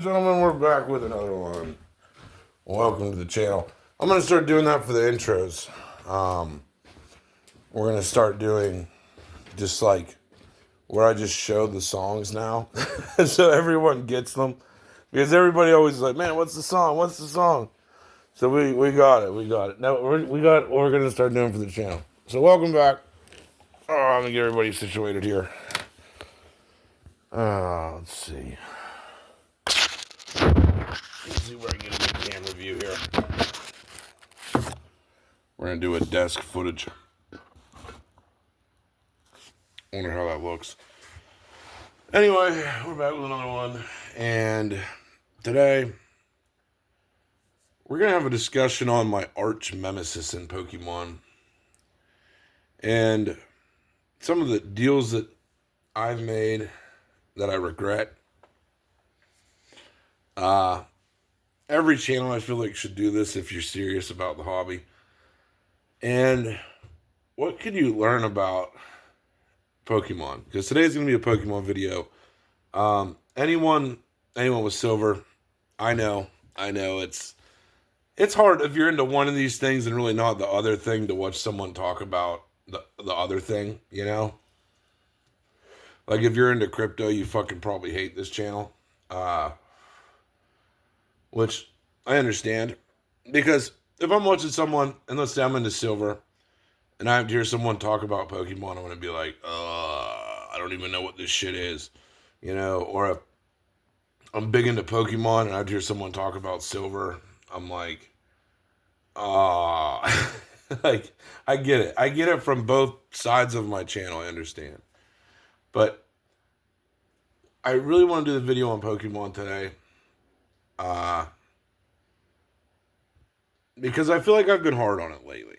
gentlemen, we're back with another one. Welcome to the channel. I'm going to start doing that for the intros. We're going to start doing just like where I just showed the songs now. So everyone gets them. Because everybody always is like, man, what's the song? What's the song? So we got it. Now we got what we're going to start doing for the channel. So welcome back. Oh, I'm going to get everybody situated here. Let's see. Let's see where I get a good camera view here. We're going to do a desk footage. Wonder how that looks. Anyway, we're back with another one. And today, we're going to have a discussion on my arch nemesis in Pokemon. And some of the deals that I've made that I regret. Every channel I feel like should do this if you're serious about the hobby. And what can you learn about Pokemon? Because today's going to be a Pokemon video. Anyone with silver, I know it's hard if you're into one of these things and really not the other thing to watch someone talk about the other thing, you know? Like if you're into crypto, you fucking probably hate this channel. Which I understand. Because if I'm watching someone, and let's say I'm into silver, and I have to hear someone talk about Pokemon, I'm going to be like, I don't even know what this shit is. You know, or if I'm big into Pokemon and I have to hear someone talk about silver, I'm like, like, I get it. I get it from both sides of my channel, I understand. But I really want to do the video on Pokemon today. Because I feel like I've been hard on it lately.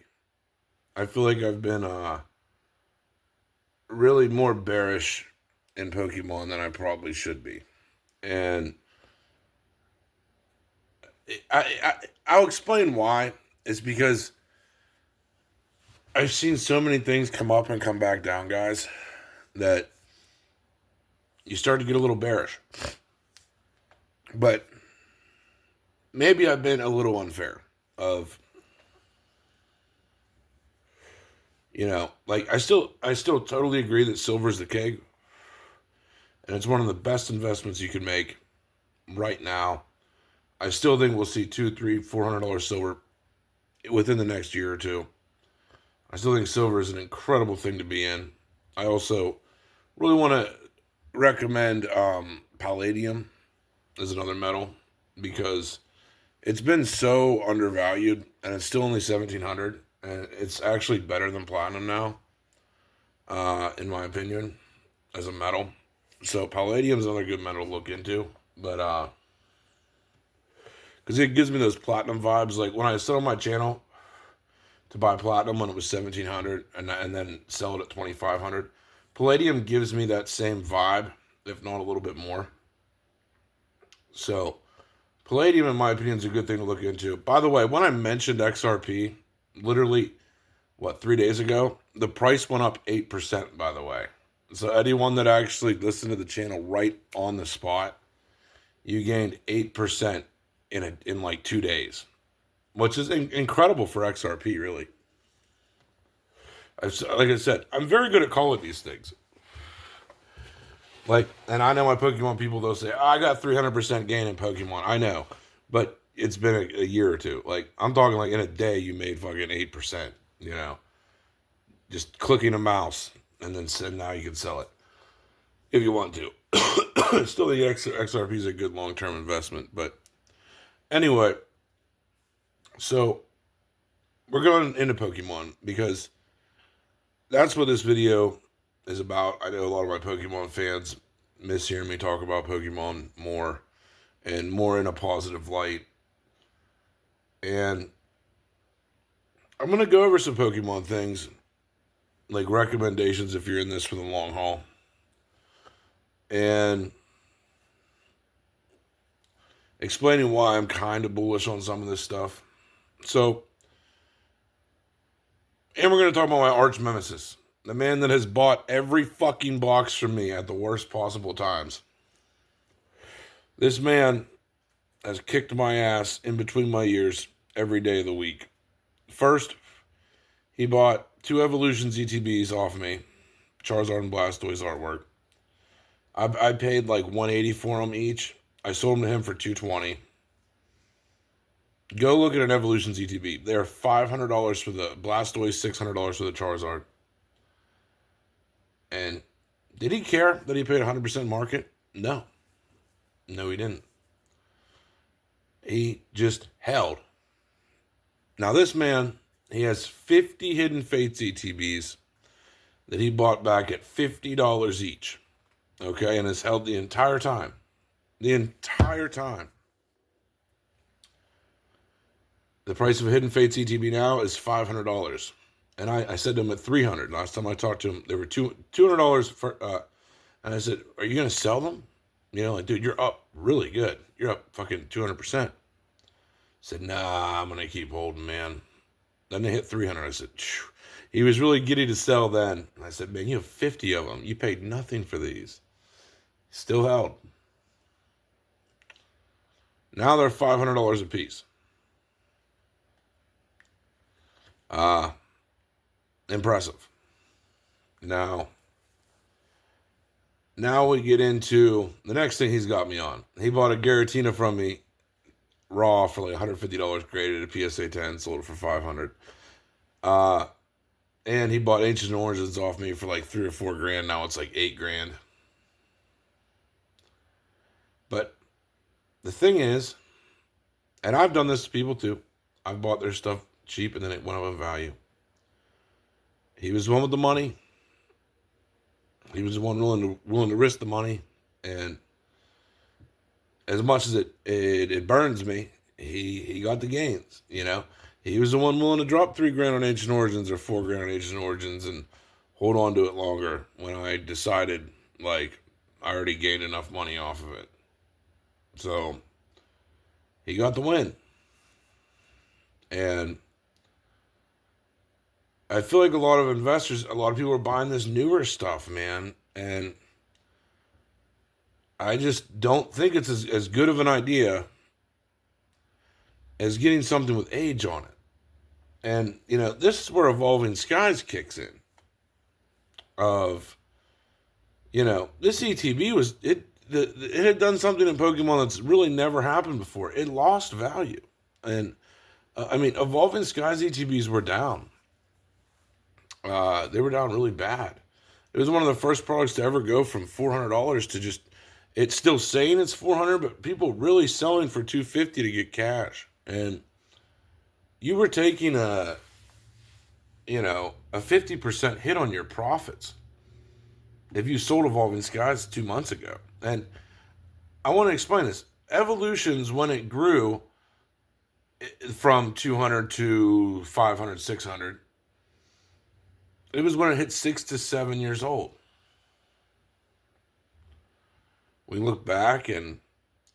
I feel like I've been really more bearish in Pokemon than I probably should be. And I'll explain why. It's because I've seen so many things come up and come back down, guys, that you start to get a little bearish. But maybe I've been a little unfair of, you know, like I still totally agree that silver's the king. And it's one of the best investments you can make right now. I still think we'll see $200, $300, $400 silver within the next year or two. I still think silver is an incredible thing to be in. I also really want to recommend palladium as another metal because it's been so undervalued and it's still only $1,700 and it's actually better than platinum now, in my opinion, as a metal. So palladium is another good metal to look into, but because it gives me those platinum vibes. Like when I set on my channel to buy platinum when it was $1,700 and then sell it at $2,500, palladium gives me that same vibe, if not a little bit more. So palladium, in my opinion, is a good thing to look into. By the way, when I mentioned XRP, literally, 3 days ago, the price went up 8%, by the way. So anyone that actually listened to the channel right on the spot, you gained 8% in like 2 days, which is incredible for XRP, really. Like I said, I'm very good at calling these things. Like, and I know my Pokemon people, they'll say, I got 300% gain in Pokemon. I know, but it's been a year or two. Like, I'm talking like in a day, you made fucking 8%, you know, just clicking a mouse, and then now you can sell it if you want to. Still think XRP is a good long-term investment, but anyway, so we're going into Pokemon because that's what this video is about. I know a lot of my Pokemon fans miss hearing me talk about Pokemon more and more in a positive light. And I'm going to go over some Pokemon things, like recommendations if you're in this for the long haul. And explaining why I'm kind of bullish on some of this stuff. So, and we're going to talk about my arch nemesis, the man that has bought every fucking box from me at the worst possible times. This man has kicked my ass in between my ears every day of the week. First, he bought 2 Evolutions ETBs off me, Charizard and Blastoise artwork. I paid like $180 for them each. I sold them to him for $220. Go look at an Evolutions ETB. They are $500 for the Blastoise, $600 for the Charizard. And did he care that he paid 100% market? No. No, he didn't. He just held. Now this man, he has 50 Hidden Fates ETBs that he bought back at $50 each. Okay, and has held the entire time. The entire time. The price of a Hidden Fates ETB now is $500. And I said to him at $300. Last time I talked to him, they were $200 for, and I said, are you going to sell them? You know, like, dude, you're up really good. You're up fucking 200%. I said, nah, I'm going to keep holding, man. Then they hit 300. I said, phew. He was really giddy to sell then. And I said, man, you have 50 of them. You paid nothing for these. Still held. Now they're $500 a piece. Impressive. Now we get into the next thing he's got me on. He bought a Giratina from me raw for like $150 graded at PSA 10, sold it for $500. And he bought Ancient Origins off me for like $3 or $4 grand. Now it's like $8 grand. But the thing is, and I've done this to people too. I've bought their stuff cheap and then it went up in value. He was the one with the money. He was the one willing to risk the money. And as much as it burns me, he got the gains, you know. He was the one willing to drop $3 grand on Ancient Origins or $4 grand on Ancient Origins and hold on to it longer when I decided, like, I already gained enough money off of it. So, he got the win. And I feel like a lot of people are buying this newer stuff, man. And I just don't think it's as good of an idea as getting something with age on it. And, you know, this is where Evolving Skies kicks in. Of, you know, this ETB it had done something in Pokemon that's really never happened before. It lost value. And, Evolving Skies ETBs were down. They were down really bad. It was one of the first products to ever go from $400 to just, it's still saying it's $400, but people really selling for $250 to get cash. And you were taking a 50% hit on your profits if you sold Evolving Skies 2 months ago. And I want to explain this. Evolutions, when it grew from 200 to 500, 600, it was when it hit 6 to 7 years old. We look back and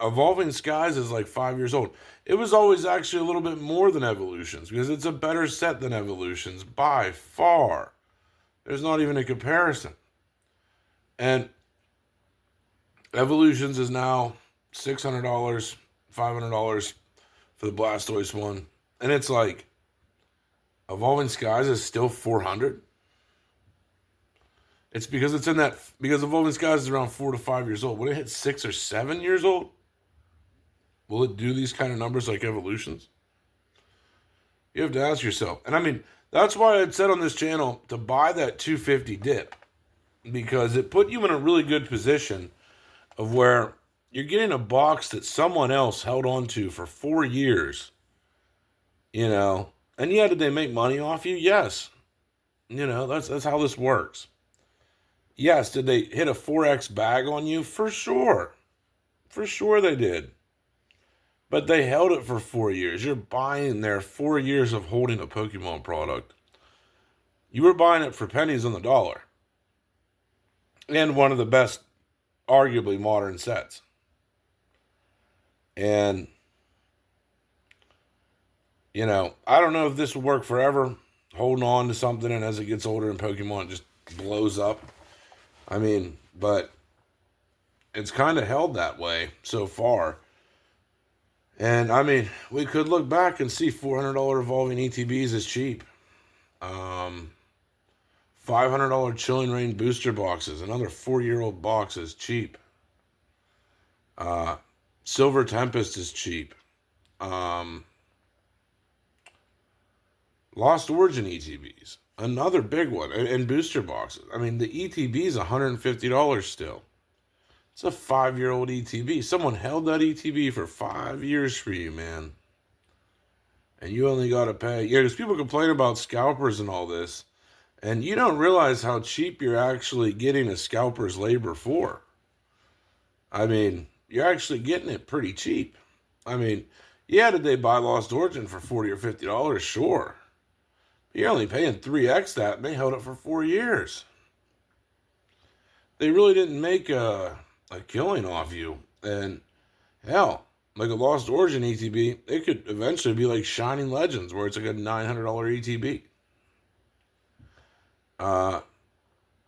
Evolving Skies is like 5 years old. It was always actually a little bit more than Evolutions because it's a better set than Evolutions by far. There's not even a comparison. And Evolutions is now $600, $500 for the Blastoise one. And it's like, Evolving Skies is still $400. It's because because Evolving Skies is around 4 to 5 years old. When it hits 6 or 7 years old, will it do these kind of numbers like Evolutions? You have to ask yourself. And that's why I said on this channel to buy that 250 dip. Because it put you in a really good position of where you're getting a box that someone else held on to for 4 years. You know. And yeah, did they make money off you? Yes. You know, that's how this works. Yes, did they hit a 4X bag on you? For sure. For sure they did. But they held it for 4 years. You're buying their 4 years of holding a Pokemon product. You were buying it for pennies on the dollar. And one of the best, arguably, modern sets. And, you know, I don't know if this will work forever. Holding on to something and as it gets older in Pokemon, it just blows up. But it's kind of held that way so far. And I mean, we could look back and see $400 revolving ETBs is cheap. Um, $500 Chilling Reign booster boxes, another 4-year-old box is cheap. Uh, Silver Tempest is cheap. Um, Lost Origin ETBs, another big one, and booster boxes. I mean, the ETB is $150 still. It's a 5-year-old ETB. Someone held that ETB for 5 years for you, man. And you only got to pay. Yeah, because people complain about scalpers and all this. And you don't realize how cheap you're actually getting a scalper's labor for. I mean, you're actually getting it pretty cheap. I mean, yeah, did they buy Lost Origin for $40 or $50? Sure. But you're only paying 3x that, and they held it for 4 years. They really didn't make a killing off you. And hell, like a Lost Origin ETB, it could eventually be like Shining Legends, where it's like a $900 ETB.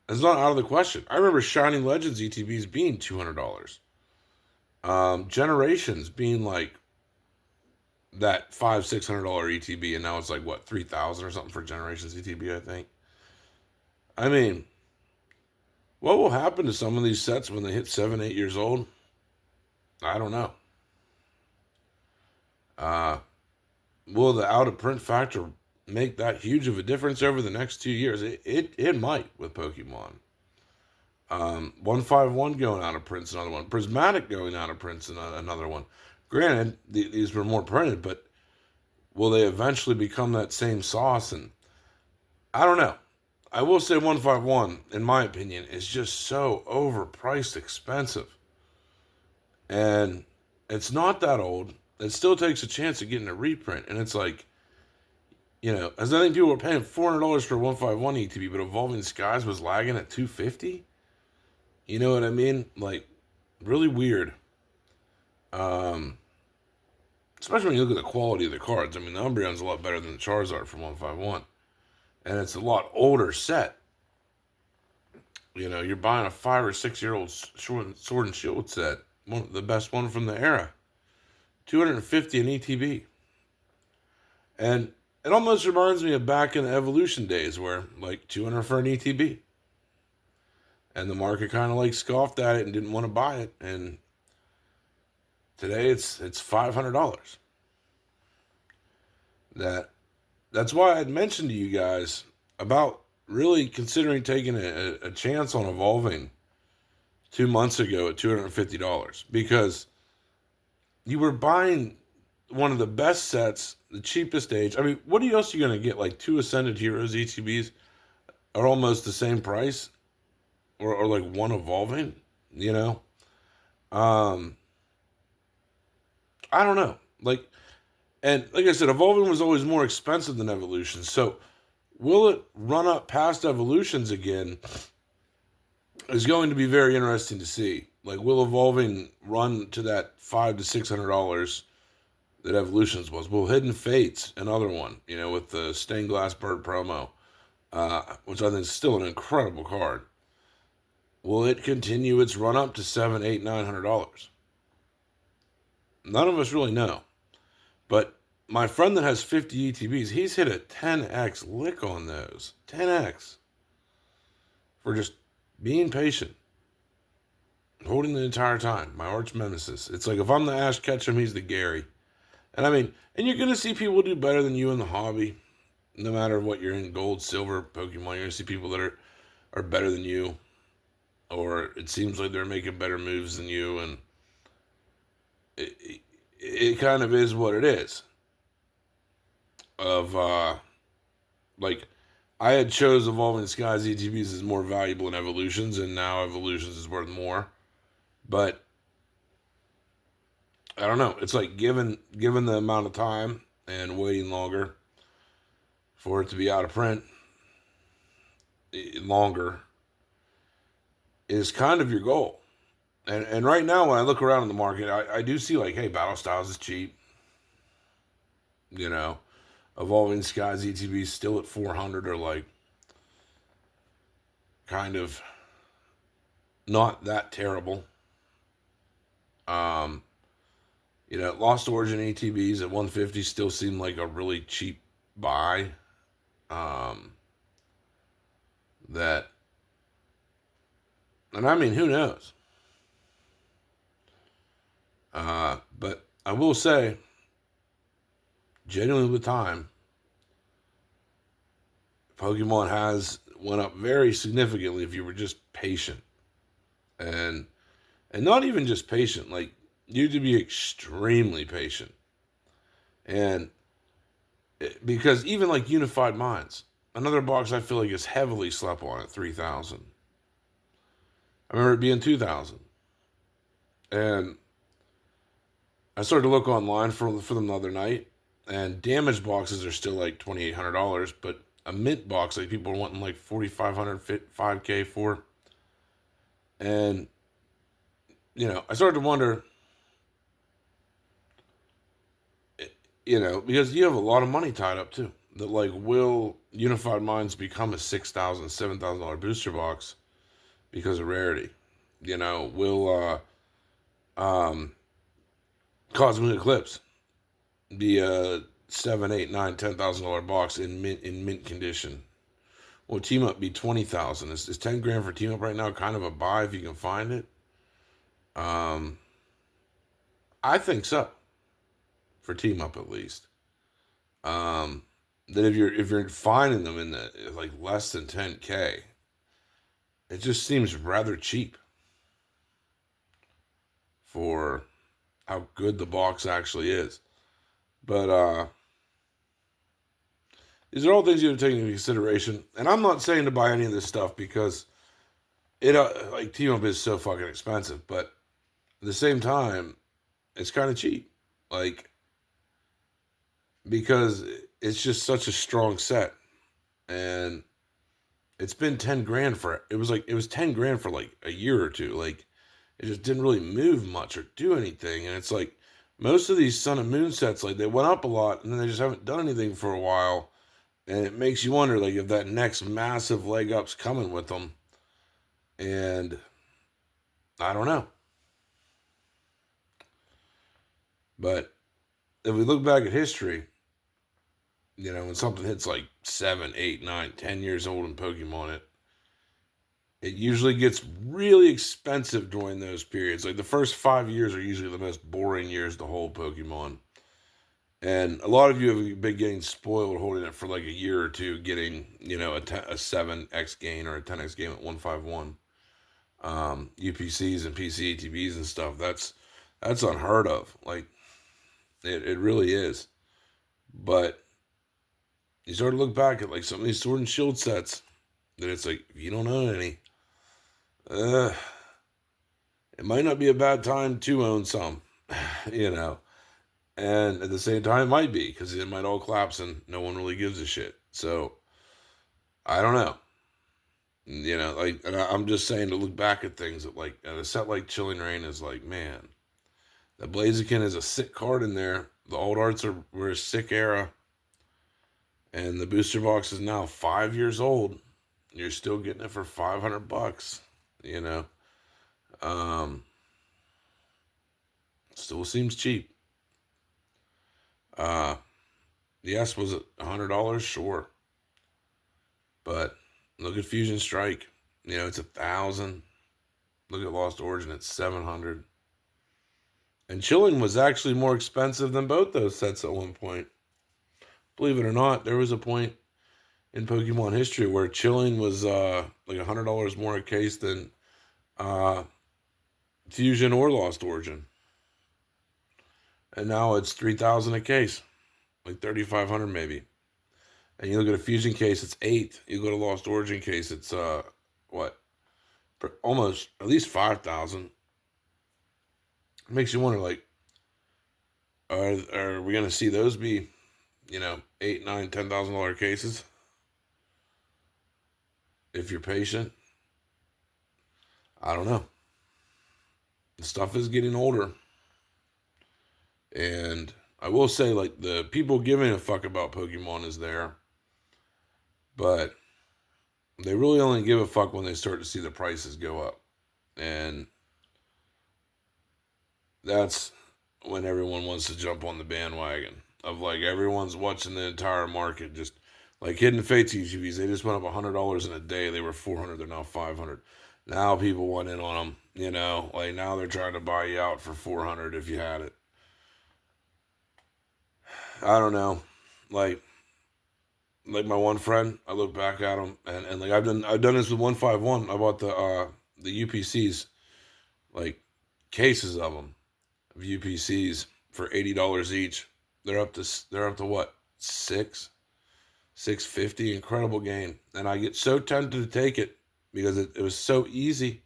It's not out of the question. I remember Shining Legends ETBs being $200. Generations being like that $500-$600 ETB, and now it's like what, 3,000 or something for Generations ETB, I think. I mean, what will happen to some of these sets when they hit 7-8 years old? I don't know. Will the out of print factor make that huge of a difference over the next 2 years? It might with Pokemon. 151 going out of print's another one. Prismatic going out of print's another one. Granted, these were more printed, but will they eventually become that same sauce? And I don't know. I will say 151, in my opinion, is just so overpriced expensive. And it's not that old. It still takes a chance of getting a reprint. And it's like, as I think people were paying $400 for 151 ETB, but Evolving Skies was lagging at $250. You know what I mean? Like, really weird. Especially when you look at the quality of the cards. I mean, the Umbreon's a lot better than the Charizard from 151. And it's a lot older set. You're buying a 5 or 6-year-old Sword and Shield set. The best one from the era. $250 an ETB. And it almost reminds me of back in the Evolution days where, like, $200 for an ETB. And the market kind of, like, scoffed at it and didn't want to buy it. And today it's $500. That's why I'd mentioned to you guys about really considering taking a chance on evolving 2 months ago at $250, because you were buying one of the best sets, the cheapest age. I mean, what else are you going to get? Like 2 Ascended Heroes ETBs are almost the same price, or like one evolving, I don't know. And like I said, Evolving was always more expensive than Evolution. So will it run up past Evolutions again is going to be very interesting to see. Like, will Evolving run to that $500 to $600 that Evolutions was? Will Hidden Fates, another one, with the Stained Glass Bird promo, which I think is still an incredible card, will it continue its run up to $700, $800, $900? None of us really know. But my friend that has 50 ETBs, he's hit a 10x lick on those. 10x. For just being patient. Holding the entire time. My arch nemesis. It's like if I'm the Ash Ketchum, he's the Gary. And I mean, and you're going to see people do better than you in the hobby. No matter what you're in, gold, silver, Pokemon, you're going to see people that are better than you. Or it seems like they're making better moves than you. And it kind of is what it is. Like, I had chose Evolving Skies ETBs as more valuable in Evolutions, and now Evolutions is worth more. But I don't know. It's like given the amount of time and waiting longer for it to be out of print, longer is kind of your goal. And right now, when I look around in the market, I do see like, hey, Battle Styles is cheap. Evolving Skies ETB still at 400 are like kind of not that terrible. Lost Origin ATBs at 150 still seem like a really cheap buy. Um, that, and I mean, who knows? But I will say, genuinely with time, Pokemon has went up very significantly if you were just patient. And not even just patient, like you have to be extremely patient. And because even like Unified Minds, another box I feel like is heavily slept on at 3,000. I remember it being 2,000. And I started to look online for them the other night, and damaged boxes are still like $2,800, but a mint box like people are wanting like 4,500, 5K for. And I started to wonder, because you have a lot of money tied up too. That like, will Unified Minds become a $6,000, $7,000 booster box because of rarity? Will Cosmic Eclipse be a $7, $8, $9, $10,000 box in mint condition? Will Team Up be 20,000? Is 10 grand for Team Up right now kind of a buy if you can find it? I think so, for Team Up at least. That if you're finding them in the like less than 10K, it just seems rather cheap for how good the box actually is. But these are all things you have to take into consideration. And I'm not saying to buy any of this stuff because it like Team Up is so fucking expensive, but at the same time, it's kind of cheap. Like, because it's just such a strong set. And it's been 10 grand it was 10 grand for like a year or two. Like, it just didn't really move much or do anything. And it's like most of these Sun and Moon sets, like they went up a lot and then they just haven't done anything for a while. And it makes you wonder, like, if that next massive leg up's coming with them. And I don't know. But if we look back at history, when something hits like 7, 8, 9, 10 years old in Pokemon, it usually gets really expensive during those periods. Like the first 5 years are usually the most boring years to hold Pokemon. And a lot of you have been getting spoiled holding it for like a year or two, getting, a 7x gain or a 10x gain at 151. UPCs and PCATBs and stuff. That's unheard of. Like, it really is. But you start to look back at like some of these Sword and Shield sets that it's like, if you don't own any, it might not be a bad time to own some, and at the same time it might be, because it might all collapse and no one really gives a shit. So I don't know. Like, and I'm just saying to look back at things that, like, a set like Chilling Reign is like, man, the Blaziken is a sick card in there. The old arts were a sick era. And the booster box is now 5 years old. You're still getting it for $500, Still seems cheap. Yes, was it $100? Sure. But look at Fusion Strike. It's 1,000. Look at Lost Origin, it's 700. And Chilling was actually more expensive than both those sets at one point. Believe it or not, there was a point in Pokemon history where Chilling was like $100 more a case than Fusion or Lost Origin. And now it's 3,000 a case, like 3,500 maybe. And you look at a Fusion case, it's 8. You go to Lost Origin case, it's almost at least 5,000. It makes you wonder, like, are we gonna see those be, $8, $9, $10,000 cases? If you're patient, I don't know. The stuff is getting older. And I will say, like, the people giving a fuck about Pokemon is there. But they really only give a fuck when they start to see the prices go up. And that's when everyone wants to jump on the bandwagon of like everyone's watching the entire market. Just like Hidden Fates ETBs, they just went up $100 in a day. They were 400, they're now 500. Now people want in on them, you know, like now they're trying to buy you out for 400 if you had it. I don't know, like my one friend, I look back at him and like I've done this with 151. I bought the UPCs, like cases of them of UPCs for $80 each. They're up to what, 650. Incredible gain, and I get so tempted to take it because it was so easy,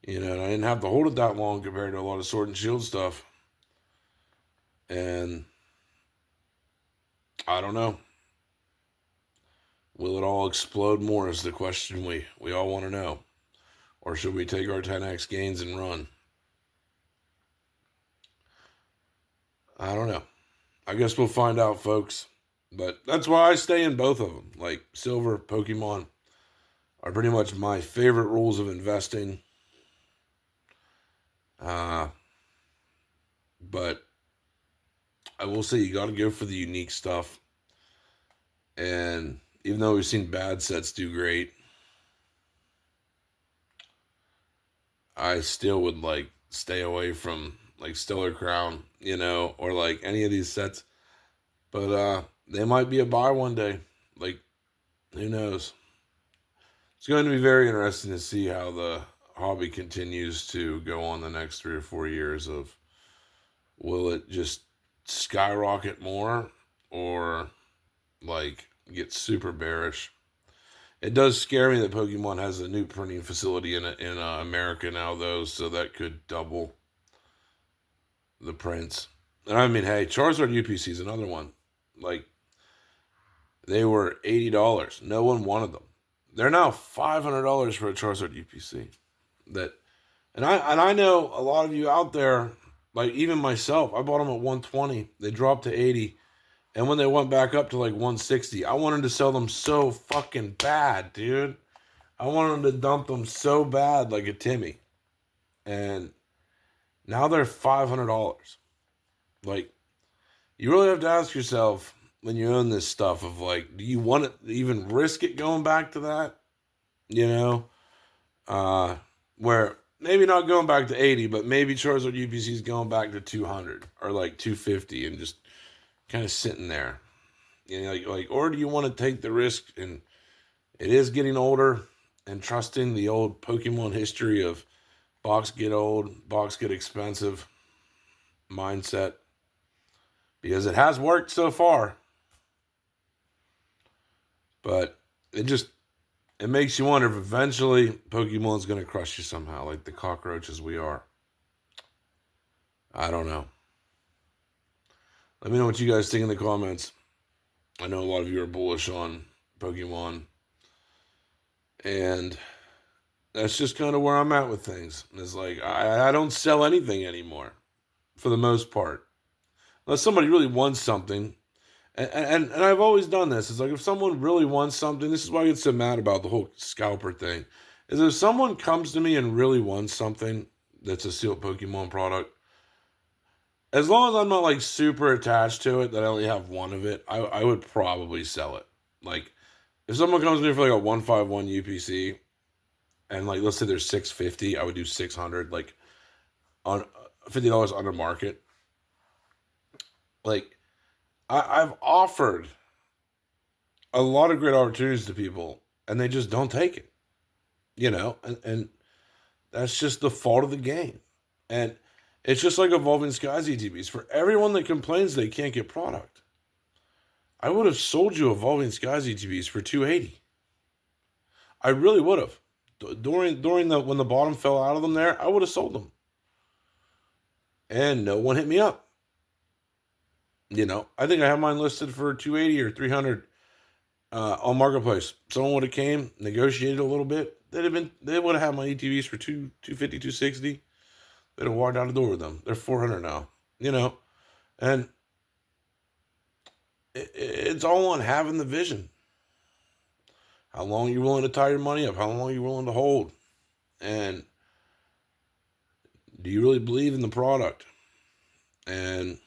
you know, and I didn't have to hold it that long compared to a lot of Sword and Shield stuff. And I don't know, will it all explode more is the question we all want to know, or should we take our 10x gains and run? I don't know. I guess we'll find out, folks. But that's why I stay in both of them. Like Silver, Pokemon are pretty much my favorite rules of investing. But I will say you got to go for the unique stuff. And even though we've seen bad sets do great, I still would like stay away from like Stellar Crown, you know, or like any of these sets. But they might be a buy one day. Like, who knows? It's going to be very interesting to see how the hobby continues to go on the next 3 or 4 years of, will it just skyrocket more or like get super bearish? It does scare me that Pokemon has a new printing facility in America now, though, so that could double the prints. And I mean, hey, Charizard UPC is another one. Like, they were $80. No one wanted them. They're now $500 for a Charizard UPC. And I know a lot of you out there, like even myself, I bought them at 120. They dropped to 80. And when they went back up to like 160, I wanted to sell them so fucking bad, dude. I wanted to dump them so bad like a Timmy. And now they're $500. Like, you really have to ask yourself when you own this stuff of like, do you want to even risk it going back to that? You know? Where maybe not going back to 80, but maybe Charizard UPC is going back to 200 or like 250 and just kind of sitting there, you know, like, or do you want to take the risk? And it is getting older, and trusting the old Pokemon history of box get old, box get expensive mindset, because it has worked so far. But it makes you wonder if eventually Pokemon's going to crush you somehow, like the cockroaches we are. I don't know. Let me know what you guys think in the comments. I know a lot of you are bullish on Pokemon. And that's just kind of where I'm at with things. It's like, I don't sell anything anymore, for the most part. Unless somebody really wants something. And I've always done this. It's like, if someone really wants something, this is why I get so mad about the whole scalper thing. Is if someone comes to me and really wants something that's a sealed Pokemon product, as long as I'm not like super attached to it, that I only have one of it, I would probably sell it. Like, if someone comes to me for like a 151 UPC, and like let's say there's 650, I would do 600, like on $50 under market. Like, I've offered a lot of great opportunities to people, and they just don't take it. You know, and that's just the fault of the game. And it's just like Evolving Skies ETBs. For everyone that complains they can't get product, I would have sold you Evolving Skies ETBs for 280. I really would have. During when the bottom fell out of them there, I would have sold them. And no one hit me up. You know, I think I have mine listed for 280 or 300 on Marketplace. Someone would have came, negotiated a little bit. They would have had my ETBs for 250, 260. They'd have walked out the door with them. They're 400 now, you know, and it's all on having the vision. How long you're willing to tie your money up? How long you're willing to hold? And do you really believe in the product? and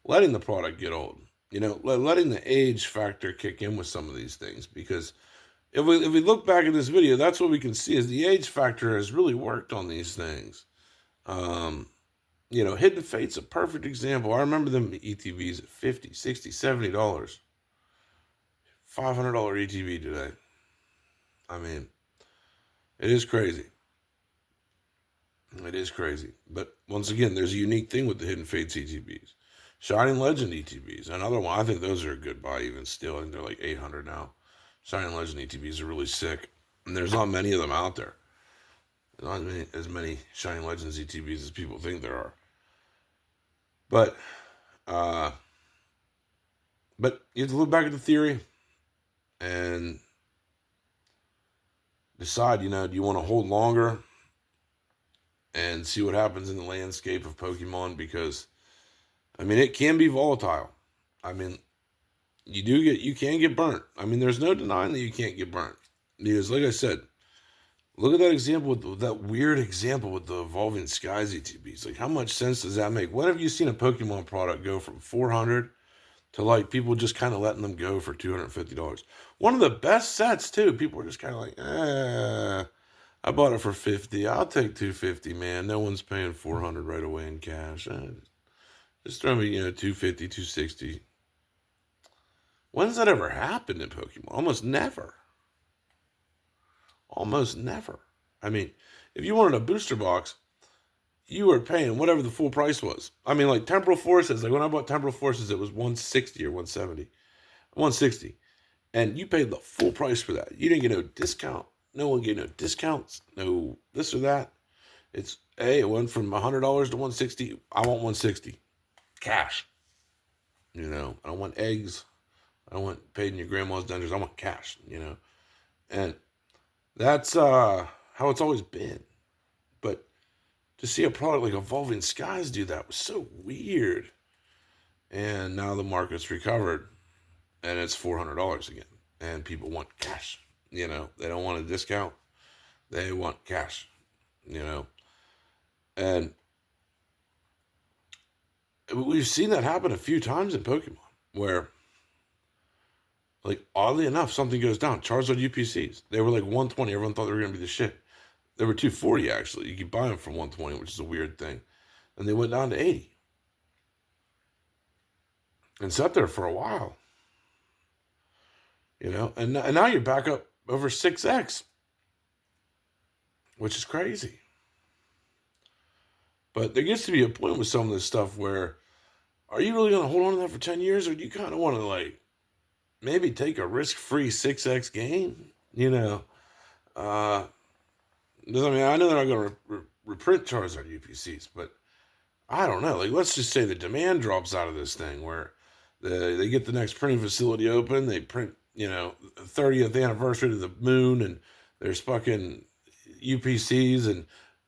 letting the product get old. Letting the age factor kick in with some of these things, because if we look back at this video, that's what we can see is the age factor has really worked on these things. Hidden Fate's a perfect example. I remember them ETBs at $50, $60, $70. $500 ETB today. I mean, it is crazy. It is crazy. But once again, there's a unique thing with the Hidden Fates ETBs. Shining Legend ETBs, another one. I think those are a good buy even still. I think they're like 800 now. Shining Legend ETBs are really sick. And there's not many of them out there. There's not as many Shining Legends ETBs as people think there are. But you have to look back at the theory and decide, do you want to hold longer and see what happens in the landscape of Pokemon? Because, it can be volatile. You can get burnt. There's no denying that you can't get burnt. Because, like I said, look at that example, that weird example with the Evolving Skies ETBs. Like, how much sense does that make? When have you seen a Pokemon product go from $400 to, like, people just kind of letting them go for $250? One of the best sets, too. People are just kind of like, I bought it for $50. I'll take $250, man. No one's paying $400 right away in cash. Just throw me, $250, $260. When's that ever happened in Pokemon? Almost never. Almost never. If you wanted a booster box, you were paying whatever the full price was. Like Temporal Forces, like when I bought Temporal Forces, it was $160 or $170. $160. And you paid the full price for that. You didn't get no discount. No one gave no discounts, no this or that. It went from $100 to $160. I want $160. Cash. I don't want eggs. I don't want paid in your grandma's dungeons. I want cash, And that's how it's always been. But to see a product like Evolving Skies do that was so weird. And now the market's recovered and it's $400 again. And people want cash. They don't want a discount. They want cash. And we've seen that happen a few times in Pokemon where, like, oddly enough, something goes down. Charizard UPCs. They were like 120. Everyone thought they were going to be the shit. They were 240, actually. You could buy them from 120, which is a weird thing. And they went down to 80. And sat there for a while. And now you're back up over 6x. Which is crazy. But there gets to be a point with some of this stuff where, are you really going to hold on to that for 10 years? Or do you kind of want to, like, maybe take a risk-free 6x gain? I know they're not going to reprint Charizard UPCs, but I don't know. Like, let's just say the demand drops out of this thing where they get the next printing facility open, they print, 30th anniversary to the moon, and there's fucking UPCs and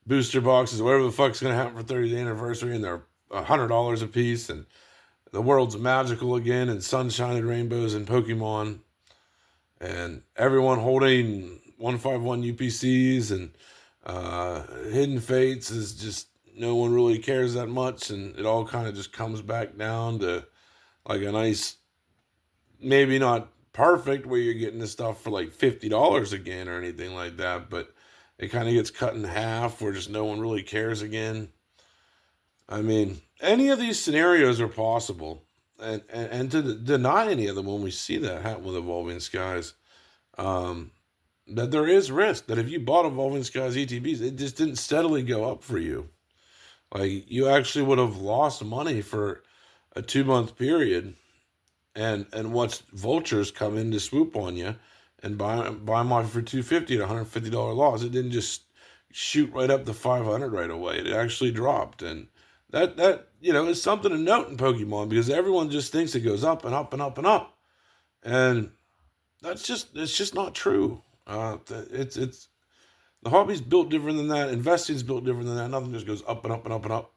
booster boxes, whatever the fuck's going to happen for 30th anniversary, and they're $100 a piece, and the world's magical again, and sunshine and rainbows and Pokemon, and everyone holding 151 UPCs, and Hidden Fates is just, no one really cares that much, and it all kind of just comes back down to like a nice, maybe not perfect where you're getting this stuff for like $50 again or anything like that, but it kind of gets cut in half where just no one really cares again. Any of these scenarios are possible, and to deny any of them when we see that happen with Evolving Skies, that there is risk that if you bought Evolving Skies ETBs, it just didn't steadily go up for you. Like, you actually would have lost money for a 2-month period, and watch vultures come in to swoop on you and buy them off for $250 at $150 loss. It didn't just shoot right up to $500 right away. It actually dropped, and that is something to note in Pokemon, because everyone just thinks it goes up and up and up and up, and it's just not true. It's the hobby's built different than that. Investing's built different than that. Nothing just goes up and up and up and up,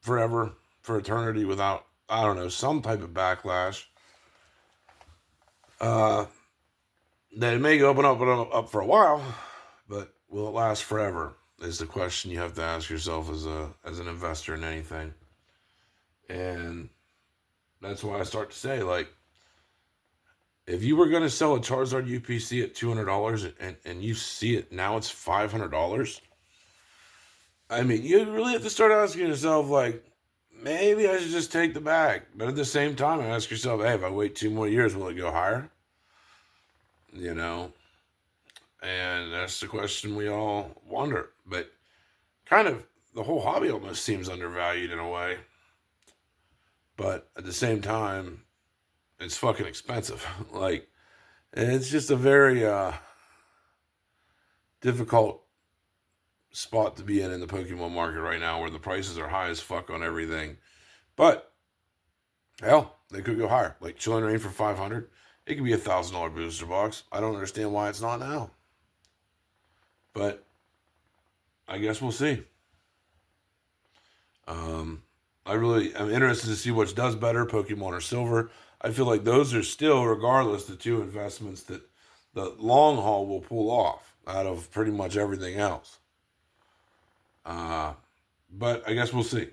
forever, for eternity, without, I don't know, some type of backlash. That it may go up and up and up for a while, but will it last forever? is the question you have to ask yourself as an investor in anything. And that's why I start to say, like, if you were going to sell a Charizard UPC at $200 and you see it now it's $500, I mean, you really have to start asking yourself, like, maybe I should just take the bag. But at the same time, ask yourself, hey, if I wait 2 more years, will it go higher? You know, and that's the question we all wonder. But kind of the whole hobby almost seems undervalued in a way. But at the same time, it's fucking expensive. Like, it's just a very difficult spot to be in the Pokemon market right now, where the prices are high as fuck on everything. But hell, they could go higher. Like Chilling Reign for $500, it could be $1,000 booster box. I don't understand why it's not now. But I guess we'll see. I'm interested to see which does better, Pokemon or Silver. I feel like those are still, regardless, the two investments that the long haul will pull off out of pretty much everything else. But I guess we'll see.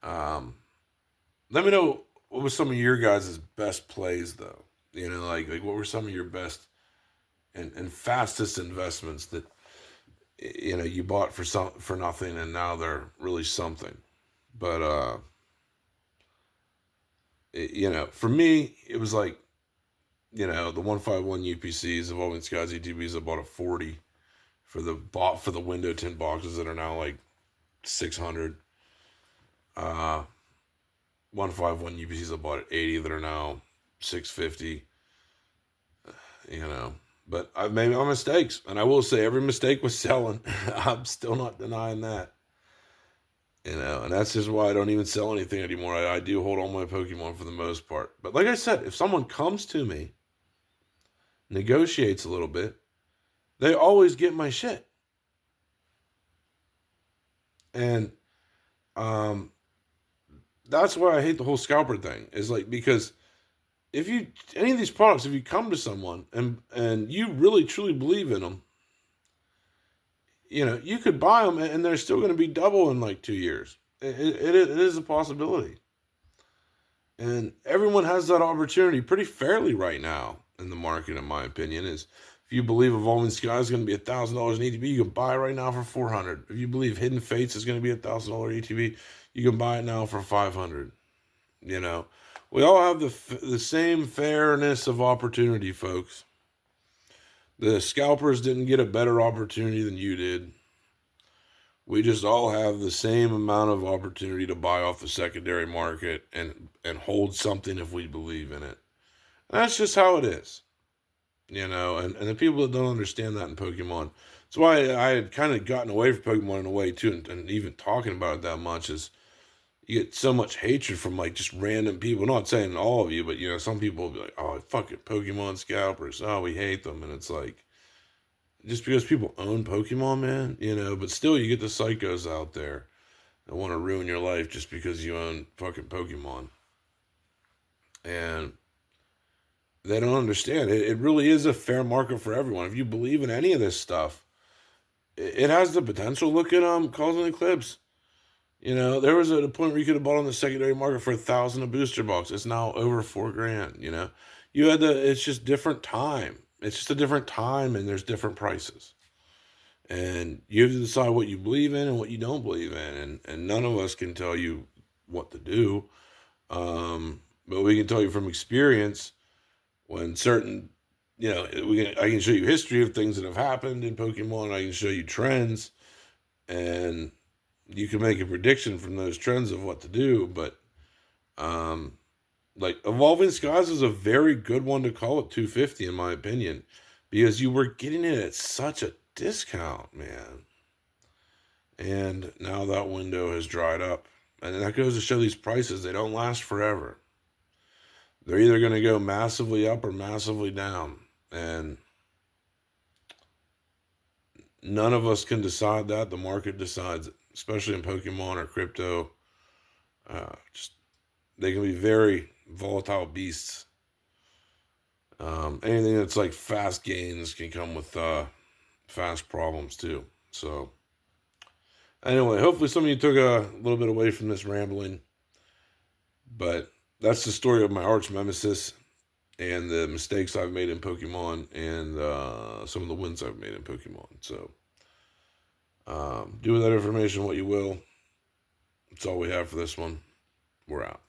Let me know what was some of your guys' best plays, though. You know, like what were some of your best and fastest investments that you bought for nothing and now they're really something. But for me, it was like the 151 UPCs, Evolving Skies ETBs. I bought a 40 for the window tin boxes that are now like 600. 151 UPCs I bought at 80 that are now 650. But I've made my mistakes, and I will say every mistake was selling. I'm still not denying that. And that's just why I don't even sell anything anymore. I do hold on my Pokemon for the most part. But like I said, if someone comes to me, negotiates a little bit, they always get my shit. And that's why I hate the whole scalper thing. Is like, because if you any of these products, if you come to someone and you really truly believe in them, you could buy them and they're still going to be double in like 2 years. It is a possibility. And everyone has that opportunity pretty fairly right now in the market, in my opinion. Is if you believe Evolving Sky is going to be $1,000 in ETB, you can buy it right now for $400. If you believe Hidden Fates is going to be $1,000 ETB, you can buy it now for $500. We all have the same fairness of opportunity, folks. The scalpers didn't get a better opportunity than you did. We just all have the same amount of opportunity to buy off the secondary market and hold something if we believe in it. And that's just how it is. And the people that don't understand that in Pokemon. That's why I had kind of gotten away from Pokemon in a way too, and even talking about it that much is you get so much hatred from like just random people. Not saying all of you, but some people will be like, "Oh, fucking Pokemon scalpers. Oh, we hate them." And it's like, just because people own Pokemon, man, but still you get the psychos out there that want to ruin your life just because you own fucking Pokemon. And they don't understand. It really is a fair market for everyone. If you believe in any of this stuff, it has the potential. Look at Calls and Eclipse. There was a point where you could have bought on the secondary market for $1,000 a booster box. It's now over $4,000. It's just different time. It's just a different time, and there's different prices. And you have to decide what you believe in and what you don't believe in. And none of us can tell you what to do. But we can tell you from experience when certain, I can show you history of things that have happened in Pokemon. I can show you trends, and you can make a prediction from those trends of what to do. But like Evolving Skies is a very good one to call at $250 in my opinion, because you were getting it at such a discount, man. And now that window has dried up, and that goes to show these prices, they don't last forever. They're either going to go massively up or massively down, and none of us can decide that. The market decides it, especially in Pokemon or crypto. They can be very volatile beasts. Anything that's like fast gains can come with fast problems too. So anyway, hopefully some of you took a little bit away from this rambling. But that's the story of my arch nemesis and the mistakes I've made in Pokemon and some of the wins I've made in Pokemon. So do with that information what you will. That's all we have for this one. We're out.